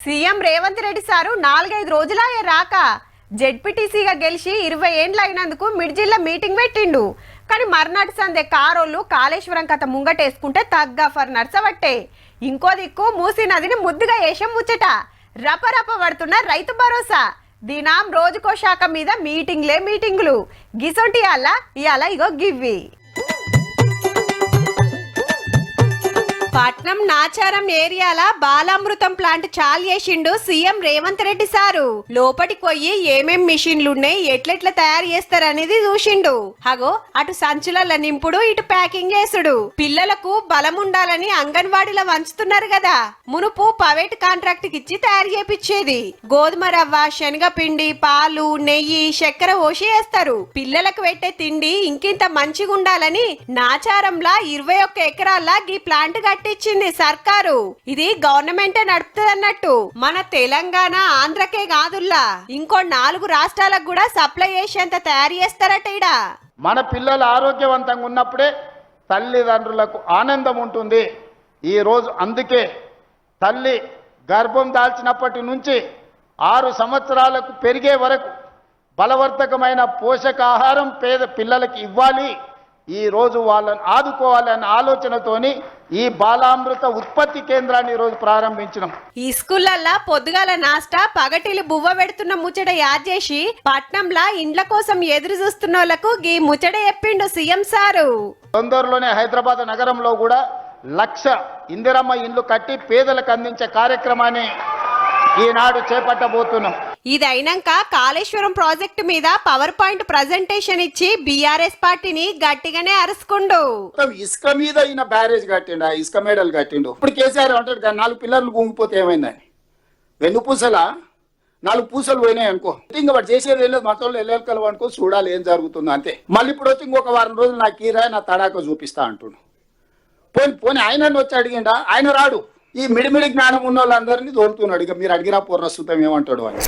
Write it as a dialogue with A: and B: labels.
A: CM Revanth Reddy sir 4-5 రోజులాయే రాక జెడ్పీటీసీగా గెలిచి 20 ఏండ్లు అయినందుకు మిడ్జిల్లా మీటింగ్ పెట్టిండు. కానీ మర్నాటి సందే కారోళ్ళు కాళేశ్వరం కథ ముంగటేసుకుంటే తగ్గ ఫర్ నర్సవట్టే. ఇంకో దిక్కు మూసీ నదిని ముద్దుగా ఏషం ముచ్చట రపరప పడుతున్న రైతు భరోసా. దినాం రోజుకో శాఖ మీద మీటింగులు గిసొంటి ఇయాల ఇగో గివ్వి. పట్నం నాచారం ఏరియాల బాలామృతం ప్లాంట్ చాలు చేసిండు సీఎం రేవంత్ రెడ్డి సారు. లోపటికి పోయి ఏమేం మిషన్లున్నాయి, ఎట్లెట్లా తయారు చేస్తారనేది చూసిండు. హగో అటు సంచుల నింపుడు, ఇటు ప్యాకింగ్ చేసుడు. పిల్లలకు బలం ఉండాలని అంగన్వాడీలో వంచుతున్నారు కదా. మునుపు ప్రైవేట్ కాంట్రాక్ట్ ఇచ్చి తయారు చేపించేది. గోధుమ రవ్వ, శనగపిండి, పాలు, నెయ్యి, చక్కెర పోసి వేస్తారు. పిల్లలకు పెట్టే తిండి ఇంకింత మంచిగా ఉండాలని నాచారంలా 21 ఎకరాల ఈ ప్లాంట్ కట్టించింది సర్కారు. ఇది గవర్నమెంటే నడుపుతుంది అన్నట్టు. మన తెలంగాణ, ఆంధ్రకే కాదుల్లా ఇంకో 4 రాష్ట్రాలకు కూడా సప్లై చేసేంత తయారు చేస్తారట. ఇడ
B: మన పిల్లలు ఆరోగ్యవంతంగా ఉన్నప్పుడే తల్లిదండ్రులకు ఆనందం ఉంటుంది. ఈ రోజు అందుకే తల్లి గర్భం దాల్చినప్పటి నుంచి 6 సంవత్సరాలకు పెరిగే వరకు బలవర్ధకమైన పోషకాహారం పేద పిల్లలకి ఇవ్వాలి. ఈ రోజు వాళ్ళని ఆదుకోవాలనే ఆలోచనతోని ఈ బాలామృత ఉత్పత్తి కేంద్రాన్ని ఈరోజు ప్రారంభించినాం.
A: ఈ స్కూళ్ళల్లా పొద్దుగాల నాస్టా, పగటిలు బువ్వ పెడుతున్న ముచ్చట యాద్ చేసి పట్నంలా ఇండ్ల కోసం ఎదురు చూస్తున్న వాళ్ళకు ఈ ముచ్చట చెప్పిండు సీఎం సారు.
B: తొందరలోనే హైదరాబాద్ నగరంలో కూడా 1,00,000 ఇందిరమ్మ ఇండ్లు కట్టి పేదలకు అందించే కార్యక్రమాన్ని ఈనాడు చేపట్టబోతున్నాం.
A: ఇదైనాక కాళేశ్వరం ప్రాజెక్టు మీద పవర్ పాయింట్ ప్రజెంటేషన్ ఇచ్చి బీఆర్ఎస్ పార్టీని గట్టిగానే అరుచుకుండు.
C: ఇసుక మీద ఈయన బ్యారేజ్ కట్టిండు, ఆ ఇసుక మేడలు కట్టిండు. ఇప్పుడు కేసీఆర్ అంటాడు 4 పిల్లర్లు గుంగిపోతే ఏమైందని. 2 పూసలా 4 పూసలు పోయినాయి అనుకో, ఇంకా వాడు చేసేది వెళ్ళలేదు. మొత్తంలో వెళ్ళకలు అనుకో, చూడాలి ఏం జరుగుతుందో అంతే. మళ్ళీ ఇప్పుడు వచ్చి ఇంకొక 1 వారం రోజులు నాకు ఈరా నా తడాక చూపిస్తా అంటుండు. పోని ఆయన వచ్చి అడిగిండా? ఆయన రాడు. ఈ మిడిమిడి జ్ఞానం ఉన్న వాళ్ళందరినీ తోలుతున్నాడు. ఇక మీరు అడిగినా పూర్ణస్తుతం ఏమంటాడు అని.